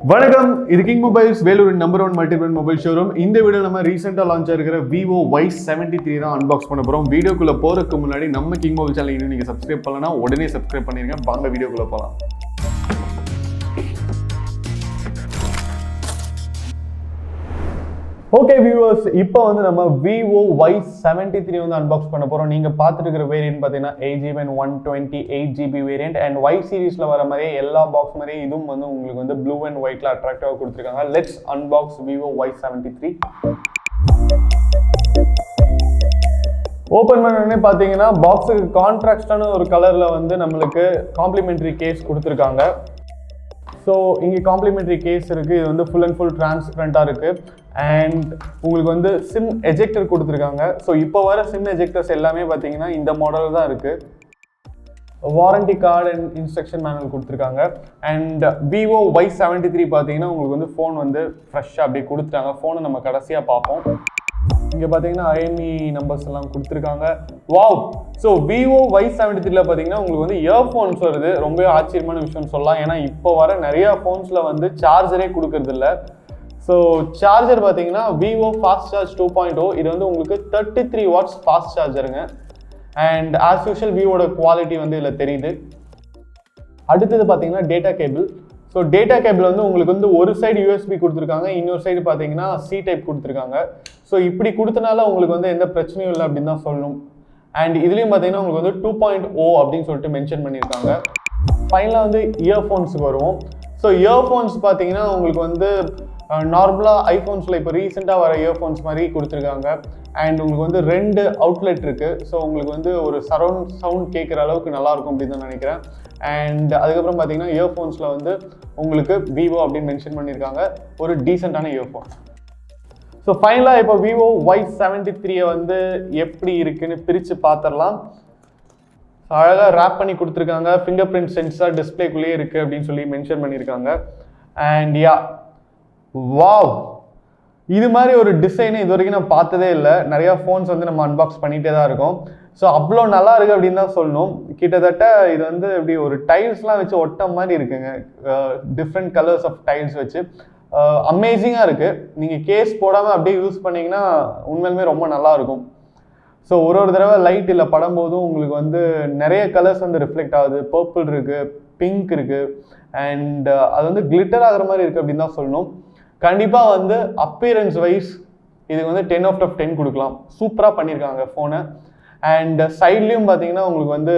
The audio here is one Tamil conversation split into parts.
வணக்கம், இது king mobiles Vellore number 1 multi brand mobile showroom. இந்த வீடியோ நம்ம ரீசெண்டாக லான்ச் ஆகிருக்கிற Vivo Y73 தான் அன்பாக்ஸ் பண்ண போகிறோம். வீடியோக்குள்ளே போகிறதுக்கு முன்னாடி நம்ம கிங் மொபைல் சேனல் இன்னும் நீங்கள் சப்ஸ்கிரைப் பண்ணலன்னா உடனே சப்ஸ்கிரைப் பண்ணிருங்க. வாங்க வீடியோக்குள்ளே போகலாம். ஓகே வியூவர்ஸ், இப்போ வந்து நம்ம Vivo Y73 வந்து அன்பாக்ஸ் பண்ண போகிறோம். நீங்கள் பார்த்துட்டு இருக்கிற வேரியன்ட் பார்த்தீங்கன்னா 8GB and 128GB variant and Y சீரீஸில் வர மாதிரியே எல்லா பாக்ஸ் மாதிரியே இதுவும் வந்து உங்களுக்கு வந்து ப்ளூ அண்ட் ஒயிட்டில் அட்ராக்டிவாக கொடுத்துருக்காங்க. Let's unbox Vivo Y73. Open பண்ணோடனே பார்த்தீங்கன்னா பாக்ஸுக்கு கான்ட்ராஸ்டான ஒரு கலரில் வந்து நம்மளுக்கு காம்ப்ளிமெண்ட்ரி கேஸ் கொடுத்துருக்காங்க. ஸோ இங்கே காம்ப்ளிமெண்ட்ரி கேஸ் இருக்குது. இது வந்து ஃபுல் அண்ட் ஃபுல் டிரான்ஸ்பரண்ட்டாக இருக்குது. அண்ட் உங்களுக்கு வந்து சிம் எஜெக்டர் கொடுத்துருக்காங்க. ஸோ இப்போ வர சிம் எஜெக்டர்ஸ் எல்லாமே பார்த்தீங்கன்னா இந்த மாடல் தான் இருக்குது. Warranty card and instruction manual கொடுத்துருக்காங்க. அண்ட் Vivo Y73 பார்த்தீங்கன்னா உங்களுக்கு வந்து ஃபோன் வந்து ஃப்ரெஷ்ஷாக அப்படியே கொடுத்துட்டாங்க. ஃபோனை நம்ம கடைசியாக பார்ப்போம். இங்கே பார்த்தீங்கன்னா IME நம்பர்ஸ் எல்லாம் கொடுத்துருக்காங்க. வாவ்! ஸோ Vivo Y73 பார்த்தீங்கன்னா உங்களுக்கு வந்து இயர்ஃபோன்ஸ் வருது. ரொம்ப ஆச்சரியமான விஷயம் சொல்லலாம். ஏன்னா இப்போ வர நிறையா ஃபோன்ஸில் வந்து சார்ஜரே கொடுக்கறதில்ல. ஸோ சார்ஜர் பார்த்தீங்கன்னா Vivo ஃபாஸ்ட் சார்ஜ் 2.0. இது வந்து உங்களுக்கு 33 வாட்ஸ் ஃபாஸ்ட் சார்ஜருங்க. அண்ட் ஆஸ் யூஷுவல் விவோட குவாலிட்டி வந்து இதில் தெரியுது. அடுத்தது பார்த்தீங்கன்னா data cable. So data cable வந்து உங்களுக்கு வந்து ஒரு சைடு USB கொடுத்துருக்காங்க, இன்னொரு சைடு பார்த்தீங்கன்னா C டைப் கொடுத்துருக்காங்க. ஸோ இப்படி கொடுத்தனால உங்களுக்கு வந்து எந்த பிரச்சனையும் இல்லை அப்படின்னு தான் சொல்லணும். அண்ட் இதுலேயும் பார்த்தீங்கன்னா உங்களுக்கு வந்து 2.0 அப்படின்னு சொல்லிட்டு மென்ஷன் பண்ணியிருக்காங்க. ஃபைனலாக வந்து இயர்ஃபோன்ஸுக்கு வருவோம். ஸோ இயர்ஃபோன்ஸ் பார்த்தீங்கன்னா உங்களுக்கு வந்து நார்மலாக ஐஃபோன்ஸில் இப்போ ரீசெண்டாக வர இயர்ஃபோன்ஸ் மாதிரி கொடுத்துருக்காங்க. அண்ட் உங்களுக்கு வந்து 2 அவுட்லெட் இருக்குது. ஸோ உங்களுக்கு வந்து ஒரு சரௌண்ட் சவுண்ட் கேட்குற அளவுக்கு நல்லாயிருக்கும் அப்படின்னு தான் நினைக்கிறேன். அண்ட் அதுக்கப்புறம் பார்த்தீங்கன்னா இயர்ஃபோன்ஸில் வந்து உங்களுக்கு Vivo அப்படின்னு மென்ஷன் பண்ணியிருக்காங்க. ஒரு டீசெண்டான இயர்ஃபோன். ஸோ ஃபைனலாக இப்போ Vivo Y73 வந்து எப்படி இருக்குன்னு பிரித்து பார்த்துடலாம். அழகாக ரேப் பண்ணி கொடுத்துருக்காங்க. ஃபிங்கர் பிரிண்ட் சென்சார் டிஸ்பிளேக்குள்ளேயே இருக்குது அப்படின்னு சொல்லி மென்ஷன் பண்ணியிருக்காங்க. And wow! இது மாதிரி ஒரு டிசைனை இது வரைக்கும் நான் பார்த்ததே இல்லை. நிறையா ஃபோன்ஸ் வந்து நம்ம அன்பாக்ஸ் பண்ணிகிட்டே தான் இருக்கோம். ஸோ அவ்வளோ நல்லா இருக்குது அப்படின்னு தான் சொல்லணும். கிட்டத்தட்ட இது வந்து இப்படி ஒரு டைல்ஸ்லாம் வச்சு ஒட்ட மாதிரி இருக்குங்க. டிஃப்ரெண்ட் கலர்ஸ் ஆஃப் டைல்ஸ் வச்சு அமேசிங்காக இருக்குது. நீங்கள் கேஸ் போடாமல் அப்படியே யூஸ் பண்ணிங்கன்னா உண்மையிலுமே ரொம்ப நல்லாயிருக்கும். ஸோ ஒரு தடவை லைட் இல்லை படும்போதும் உங்களுக்கு வந்து நிறைய கலர்ஸ் வந்து ரிஃப்ளெக்ட் ஆகுது. பர்பிள் இருக்குது, பிங்க் இருக்குது, அண்ட் அது வந்து கிளிட்டர் ஆகிற மாதிரி இருக்குது அப்படின்னு தான் சொல்லணும். கண்டிப்பாக வந்து அப்பியரன்ஸ் வைஸ் இதுக்கு வந்து 10 out of 10 கொடுக்கலாம். சூப்பராக பண்ணியிருக்காங்க ஃபோனை. அண்ட் சைட்லேயும் பார்த்தீங்கன்னா உங்களுக்கு வந்து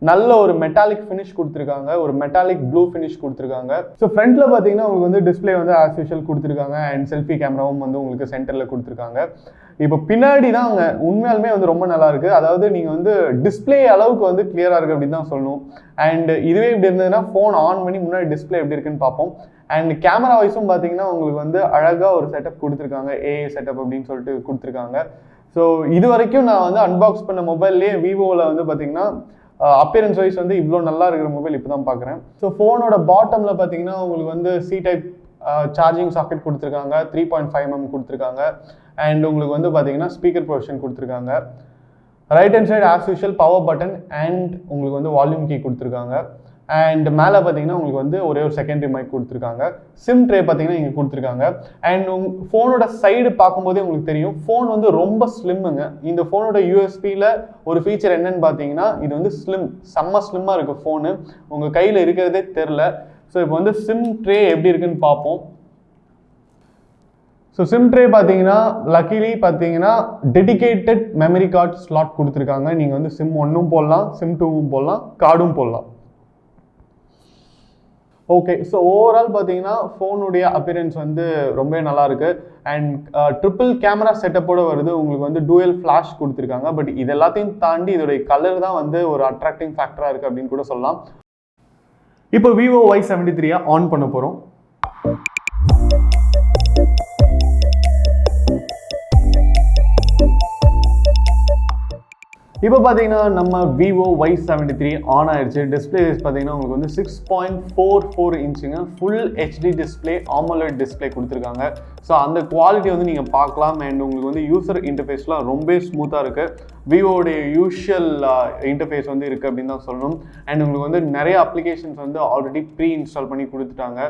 நல்ல ஒரு மெட்டாலிக் ஃபினிஷ் கொடுத்துருக்காங்க. ஒரு மெட்டாலிக் ப்ளூ ஃபினிஷ் கொடுத்துருக்காங்க. ஸோ ஃப்ரண்ட்டில் பார்த்தீங்கன்னா உங்களுக்கு வந்து டிஸ்பிளே வந்து ஆஸ் யூஷுவல் கொடுத்துருக்காங்க. அண்ட் செல்ஃபி கேமராவும் வந்து உங்களுக்கு சென்டரில் கொடுத்துருக்காங்க. இப்போ பின்னாடி தான் அங்கே உண்மையாலுமே வந்து ரொம்ப நல்லா இருக்குது. அதாவது நீங்கள் வந்து டிஸ்பிளே அளவுக்கு வந்து கிளியராக இருக்குது அப்படின்னு தான் சொல்லணும். அண்ட் இதுவே இப்படி இருந்ததுன்னா ஃபோன் ஆன் பண்ணி முன்னாடி டிஸ்பிளே எப்படி இருக்குன்னு பார்ப்போம். அண்ட் கேமரா வைஸும் பார்த்தீங்கன்னா உங்களுக்கு வந்து அழகாக ஒரு செட்டப் கொடுத்துருக்காங்க. AI செட்டப் அப்படின்னு சொல்லிட்டு கொடுத்துருக்காங்க. ஸோ இது வரைக்கும் நான் வந்து அன்பாக்ஸ் பண்ண மொபைல்லேயே விவோவில் வந்து பார்த்தீங்கன்னா அப்பியரன்ஸ் வைஸ் வந்து இவ்வளோ நல்லா இருக்கிற மொபைல் இப்போ தான் பார்க்குறேன். ஸோ ஃபோனோட பாட்டமில் பார்த்தீங்கன்னா உங்களுக்கு வந்து C டைப் சார்ஜிங் சாக்கெட் கொடுத்துருக்காங்க. 3.5mm கொடுத்துருக்காங்க. அண்ட் உங்களுக்கு வந்து பார்த்தீங்கன்னா ஸ்பீக்கர் ப்ரொவிஷன் கொடுத்துருக்காங்க. Right hand side as usual power button and உங்களுக்கு வந்து வால்யூம் கீ கொடுத்துருக்காங்க. அண்ட் மேலே பார்த்தீங்கன்னா உங்களுக்கு வந்து ஒரே ஒரு செகண்டரி மைக் கொடுத்துருக்காங்க. சிம் ட்ரே பார்த்தீங்கன்னா இங்கே கொடுத்துருக்காங்க. அண்ட் ஃபோனோட சைடு பார்க்கும்போதே உங்களுக்கு தெரியும் ஃபோன் வந்து ரொம்ப ஸ்லிம்முங்க. இந்த ஃபோனோட USPயில் ஒரு ஃபீச்சர் என்னன்னு பார்த்தீங்கன்னா இது வந்து செம்ம ஸ்லிம்மாக இருக்குது ஃபோனு. உங்கள் கையில் இருக்கிறதே தெரில. ஸோ இப்போ வந்து சிம் ட்ரே எப்படி இருக்குன்னு பார்ப்போம். ஸோ சிம் ட்ரே பார்த்தீங்கன்னா லக்கிலி பார்த்தீங்கன்னா டெடிகேட்டட் மெமரி கார்டு ஸ்லாட் கொடுத்துருக்காங்க. நீங்கள் வந்து சிம் 1ம் போடலாம், சிம் 2ம் போடலாம், கார்டும் போடலாம். ஓகே, ஸோ ஓவரால் பார்த்தீங்கன்னா ஃபோனுடைய அப்பியரன்ஸ் வந்து ரொம்ப நல்லா இருக்குது. அண்ட் ட்ரிபிள் கேமரா செட்டப்போடு வருது. உங்களுக்கு வந்து டூயல் ஃப்ளாஷ் கொடுத்துருக்காங்க. பட் இது எல்லாத்தையும் தாண்டி இதோடைய கலர் தான் வந்து ஒரு அட்ராக்டிங் ஃபேக்டராக இருக்குது அப்படின்னு கூட சொல்லலாம். இப்போ Vivo Y73 ஆன் பண்ண போகிறோம். இப்போ பார்த்தீங்கன்னா நம்ம Vivo Y73 ஆன் ஆயிடுச்சு. டிஸ்பிளே பார்த்தீங்கன்னா உங்களுக்கு வந்து 6.44 இன்ச்சுங்க. Full HD display, AMOLED display கொடுத்துருக்காங்க. ஸோ அந்த குவாலிட்டி வந்து நீங்கள் பார்க்கலாம். அண்ட் உங்களுக்கு வந்து யூசர் இன்டர்ஃபேஸ்லாம் ரொம்ப ஸ்மூத்தாக இருக்குது. விவோடைய யூஷுவல் இன்டர்ஃபேஸ் வந்து இருக்குது அப்படின்னு தான் சொல்லணும். அண்ட் உங்களுக்கு வந்து நிறைய அப்ளிகேஷன்ஸ் வந்து ஆல்ரெடி ப்ரீ இன்ஸ்டால் பண்ணி கொடுத்துட்டாங்க.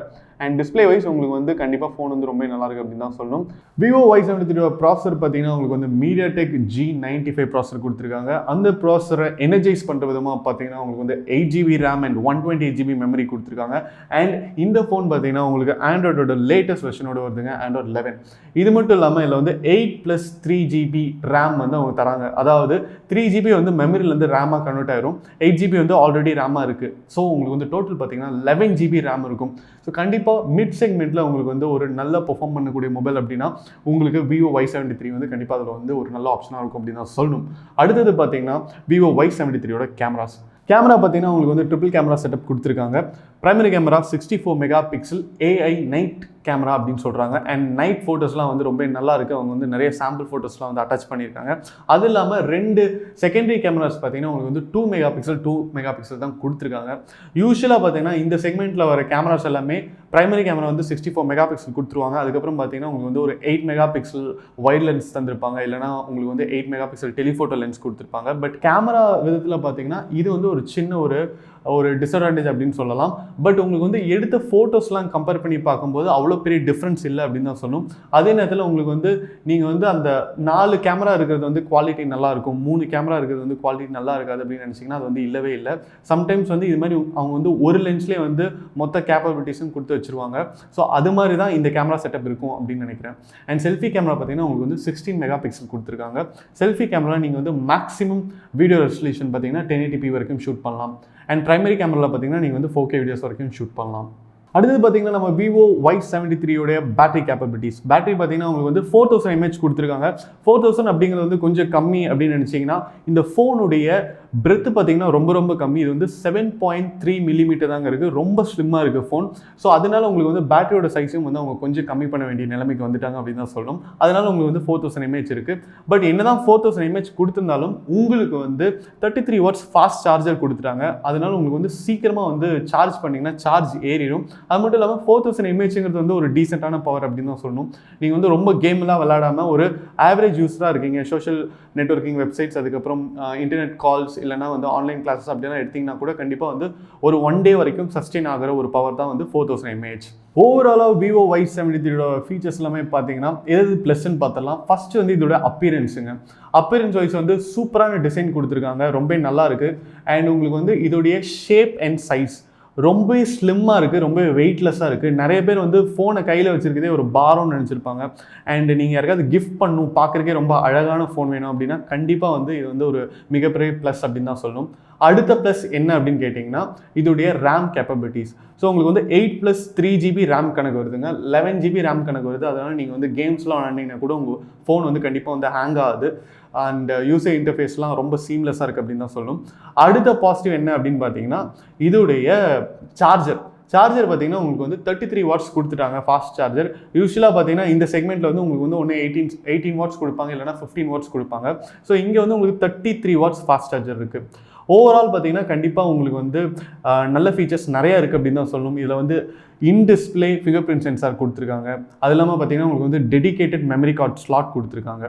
அண்ட் டிஸ்பிளே வைஸ் உங்களுக்கு வந்து கண்டிப்பாக ஃபோன் வந்து ரொம்ப நல்லா இருக்குது அப்படின்னு தான் சொல்லணும். Vivo Y73 ப்ராசர் பார்த்தீங்கன்னா உங்களுக்கு வந்து MediaTek G95 ப்ராசர் கொடுத்துருக்காங்க. அந்த ப்ராசரை எனர்ஜைஸ் பண்ணுற விதமாக பார்த்தீங்கன்னா உங்களுக்கு வந்து 8GB RAM and 128GB memory கொடுத்துருக்காங்க. அண்ட் இந்த ஃபோன் பார்த்தீங்கன்னா உங்களுக்கு ஆண்ட்ராய்டோட லேட்டஸ்ட் வெர்ஷனோட வருதுங்க, ஆண்ட்ராய்ட் 11. இது மட்டும் இல்லாமல் இதில் வந்து 8+3GB RAM வந்து அவங்க தராங்க. அதாவது 3GB வந்து மெமரியிலேருந்து ரேமாக கன்வெர்ட் ஆயிரும், 8GB வந்து ஆல்ரெடி ரேமாக இருக்குது. ஸோ உங்களுக்கு வந்து டோட்டல் பார்த்தீங்கன்னா 11GB RAM இருக்கும். ஸோ கண்டிப்பாக மிட் செக்மெண்ட்டில் உங்களுக்கு வந்து ஒரு நல்ல பெர்ஃபார்ம் பண்ணக்கூடிய மொபைல் அப்படின்னா உங்களுக்கு Vivo Y73 வந்து கண்டிப்பாக அதில் வந்து ஒரு நல்ல ஆப்ஷனாக இருக்கும் அப்படின்னு தான் சொல்லணும். அடுத்தது பார்த்தீங்கன்னா Vivo Y73யோட கேமரா பார்த்தீங்கன்னா உங்களுக்கு வந்து ட்ரிபிள் கேமரா செட்டப் கொடுத்துருக்காங்க. Primary camera 64 mega pixel AI night camera அப்படின்னு சொல்கிறாங்க. அண்ட் நைட் ஃபோட்டோஸ்லாம் வந்து ரொம்ப நல்லா இருக்குது. அவங்க வந்து நிறைய சாம்பிள் ஃபோட்டோஸ்லாம் வந்து அட்டாச் பண்ணியிருக்காங்க. அது இல்லாமல் 2 செகண்டரி கேமராஸ் பார்த்தீங்கன்னா உங்களுக்கு வந்து 2 மெகா பிக்சல் தான் கொடுத்துருக்காங்க. யூஸ்வலாக பார்த்தீங்கன்னா இந்த செக்மெண்ட்டில் வர கேமராஸ் எல்லாமே பிரைமரி கேமரா வந்து 64 மெகா பிக்சல் கொடுத்துருவாங்க. அதுக்கப்புறம் பார்த்தீங்கன்னா உங்களுக்கு வந்து ஒரு 8 மெகா பிக்சல் வைட் லென்ஸ் தந்திருப்பாங்க, இல்லைனா உங்களுக்கு வந்து 8 மெகா பிக்சல் டெலிஃபோட்டோ லென்ஸ் கொடுத்துருப்பாங்க. பட் கேமரா விதத்தில் பார்த்தீங்கன்னா இது வந்து ஒரு சின்ன ஒரு டிஸ்அட்வான்டேஜ் அப்படின்னு சொல்லலாம். பட் உங்களுக்கு வந்து எடுத்த ஃபோட்டோஸ்லாம் கம்பேர் பண்ணி பார்க்கும்போது அவ்வளோ பெரிய டிஃப்ரென்ஸ் இல்லை அப்படின்னு தான் சொல்லணும். அதே நேரத்தில் உங்களுக்கு வந்து நீங்கள் வந்து அந்த 4 கேமரா இருக்கிறது வந்து குவாலிட்டி நல்லாயிருக்கும், 3 கேமரா இருக்கிறது வந்து குவாலிட்டி நல்லா இருக்காது அப்படின்னு நினச்சிங்கன்னா அது வந்து இல்லவே இல்லை. சம்டைம்ஸ் வந்து இது மாதிரி அவங்க வந்து ஒரு லென்ஸ்லேயே வந்து மொத்த கேப்பபிலிட்டிஸும் கொடுத்து வச்சுருவாங்க. ஸோ அது மாதிரி தான் இந்த கேமரா செட்டப் இருக்கும் அப்படின்னு நினைக்கிறேன். அண்ட் செல்ஃபி கேமரா பார்த்தீங்கன்னா உங்களுக்கு வந்து 16 மெகா பிக்சல் கொடுத்துருக்காங்க. செல்ஃபி கேமரா நீங்கள் வந்து மேக்ஸிமம் வீடியோ ரெசல்யூஷன் பார்த்தீங்கன்னா 1080p வரைக்கும் ஷூட் பண்ணலாம். அண்ட் பிரைமரி கேமராவில் பார்த்தீங்கன்னா நீங்கள் வந்து 4K வீடியோஸ் வரைக்கும் ஷூட் பண்ணலாம். அடுத்தது பார்த்தீங்கன்னா நம்ம Vivo Y73யோடைய பேட்டரி கேப்பபிலிட்டிஸ். பேட்டரி பார்த்தீங்கன்னா உங்களுக்கு வந்து 4000 mAh கொடுத்துருக்காங்க. 4000 அப்படிங்கிறது வந்து கொஞ்சம் கம்மி அப்படின்னு நினச்சிங்கன்னா இந்த ஃபோனுடைய பிரெத்து பார்த்தீங்கன்னா ரொம்ப கம்மி. இது வந்து 7.3 மில்லிமீட்டர் தாங்க இருக்குது. ரொம்ப ஸ்லிம்மாக இருக்குது ஃபோன். ஸோ அதனால உங்களுக்கு வந்து பேட்டரியோட சைஸும் வந்து அவங்க கொஞ்சம் கம்மி பண்ண வேண்டிய நிலைமைக்கு வந்துட்டாங்க அப்படின்னு தான் சொல்லணும். அதனால உங்களுக்கு வந்து 4000 mAh இருக்குது. பட் என்னதான் 4000 mAh கொடுத்துருந்தாலும் உங்களுக்கு வந்து 33 வாட்ஸ் ஃபாஸ்ட் சார்ஜர் கொடுத்துட்டாங்க. அதனால உங்களுக்கு வந்து சீக்கிரமாக வந்து சார்ஜ் பண்ணிங்கன்னா சார்ஜ் ஏறிடும். அது மட்டும் இல்லாமல் 4000 mAhங்கிறது வந்து ஒரு டீசெண்டான பவர் அப்படின்னு தான் சொல்லணும். நீங்கள் வந்து ரொம்ப கேம்லாம் விளையாடாமல் ஒரு ஆவரேஜ் யூஸராக இருக்கீங்க, சோஷியல் நெட்வொர்க்கிங் வெப்சைட்ஸ், அதுக்கப்புறம் இன்டர்நெட் கால்ஸ், இல்லைனா வந்து ஆன்லைன் கிளாஸஸ் அப்படிலாம் எடுத்திங்கன்னா கூட கண்டிப்பாக வந்து ஒரு 1 டே வரைக்கும் சஸ்டெயின் ஆகிற ஒரு பவர் தான் வந்து 4000 mAh. ஓவராலாக Vivo Y73யோட ஃபீச்சர்ஸ் எல்லாமே பார்த்தீங்கன்னா எது ப்ளஸ்ன்னு பார்த்தலாம். ஃபர்ஸ்ட் வந்து இதோட அப்பியரன்ஸுங்க. அப்பியரன்ஸ் வைஸ் வந்து சூப்பரான டிசைன் கொடுத்துருக்காங்க, ரொம்ப நல்லா இருக்குது. அண்ட் உங்களுக்கு வந்து இதோடைய ஷேப் அண்ட் சைஸ் ரொம்ப ஸ்லிம்மாக இருக்குது, ரொம்ப வெயிட்லெஸ்ஸாக இருக்குது. நிறைய பேர் வந்து ஃபோனை கையில் வச்சுருக்கதே ஒரு பாரம்னு நினச்சிருப்பாங்க. அண்ட் நீங்கள் யாருக்காவது கிஃப்ட் பண்ணணும், பார்க்குறக்கே ரொம்ப அழகான ஃபோன் வேணும் அப்படின்னா கண்டிப்பாக வந்து இது வந்து ஒரு மிகப்பெரிய ப்ளஸ் அப்படின்னு தான் சொல்லணும். அடுத்த ப்ளஸ் என்ன அப்படின்னு கேட்டிங்கன்னா இதோடைய ரேம் கேப்பபிலிட்டிஸ். ஸோ உங்களுக்கு வந்து 8+3GB ரேம் கணக்கு வருதுங்க, 11GB ரேம் கணக்கு வருது. அதனால் நீங்கள் வந்து கேம்ஸ்லாம் விளாண்டிங்கன்னா கூட உங்கள் ஃபோன் வந்து கண்டிப்பாக வந்து ஹேங் ஆகுது. அண்ட் யூசர் இன்டர்ஃபேஸ்லாம் ரொம்ப சீம்லெஸ்ஸாக இருக்குது அப்படின்னு தான் சொல்லணும். அடுத்த பாசிட்டிவ் என்ன அப்படின்னு பார்த்தீங்கன்னா இதோடைய சார்ஜர் பார்த்தீங்கன்னா உங்களுக்கு வந்து 33 வாட்ஸ் கொடுத்துட்டாங்க ஃபாஸ்ட் சார்ஜர். யூஸ்வலாக பார்த்தீங்கன்னா இந்த செக்மெண்ட்டில் வந்து உங்களுக்கு வந்து ஒன்று 18 வாட்ஸ் கொடுப்பாங்க, இல்லைனா 15 வாட்ஸ் கொடுப்பாங்க. ஸோ இங்கே வந்து உங்களுக்கு 33 வாட்ஸ் ஃபாஸ்ட் சார்ஜர் இருக்குது. ஓவரால் பார்த்தீங்கன்னா கண்டிப்பாக உங்களுக்கு வந்து நல்ல ஃபீச்சர்ஸ் நிறையா இருக்குது அப்படின்னு தான் சொல்லணும். இதில் வந்து in display finger print sensor கொடுத்துருக்காங்க. அது இல்லாமல் பார்த்தீங்கன்னா உங்களுக்கு வந்து டெடிகேட்டட் மெமரி கார்டு ஸ்லாட் கொடுத்துருக்காங்க.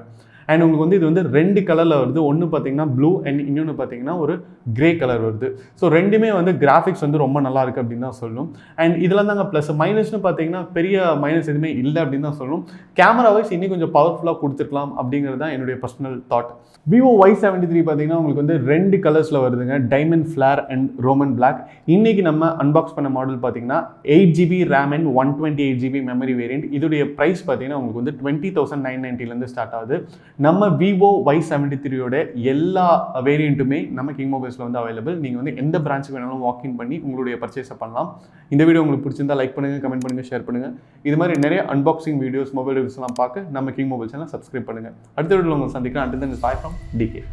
அண்ட் உங்களுக்கு வந்து இது வந்து 2 கலரில் வருது. ஒன்று பார்த்தீங்கன்னா ப்ளூ அண்ட் இன்னொன்று பார்த்தீங்கன்னா ஒரு கிரே கலர் வருது. ஸோ ரெண்டுமே வந்து கிராஃபிக்ஸ் வந்து ரொம்ப நல்லா இருக்குது அப்படின்னு தான் சொல்லணும். அண்ட் இதில் தாங்க ப்ளஸ். மைனஸ்னு பார்த்தீங்கன்னா பெரிய மைனஸ் எதுவுமே இல்லை அப்படின்னு தான் சொல்லணும். கேமரா வைஸ் இன்னும் கொஞ்சம் பவர்ஃபுல்லாக கொடுத்துருக்கலாம் அப்படிங்கிறது தான் என்னுடைய பர்சனல் தாட். Vivo Y73 பார்த்தீங்கன்னா உங்களுக்கு வந்து 2 கலர்ஸில் வருதுங்க, diamond flare and roman black. இன்றைக்கி நம்ம அன்பாக்ஸ் பண்ண மாடல் பார்த்தீங்கன்னா 8GB RAM and 128GB memory variant. இதோடைய ப்ரைஸ் பார்த்தீங்கன்னா உங்களுக்கு வந்து 20,990 ஸ்டார்ட் ஆகுது. நம்ம Vivo Y73யோட எல்லா வேரியண்ட்டுமே நம்ம கிங் மொபைல்ஸில் வந்து அவைலபிள். நீங்கள் வந்து எந்த பிரான்ச்சுக்கு வேணாலும் வாக்இன் பண்ணி உங்களுடைய பர்ச்சேஸை பண்ணலாம். இந்த வீடியோ உங்களுக்கு பிடிச்சிருந்தா லைக் பண்ணுங்கள், கமெண்ட் பண்ணுங்கள், ஷேர் பண்ணுங்கள். இது மாதிரி நிறைய அன்பாக்சிங் வீடியோஸ், மொபைல் ரிவ்யூஸ்லாம் பார்க்க நம்ம கிங் மொபைல் சேனல் சப்ஸ்கிரைப் பண்ணுங்கள். அடுத்த வீடியோவில் உங்களை சந்திக்கிறேன். Until then, bye from DK.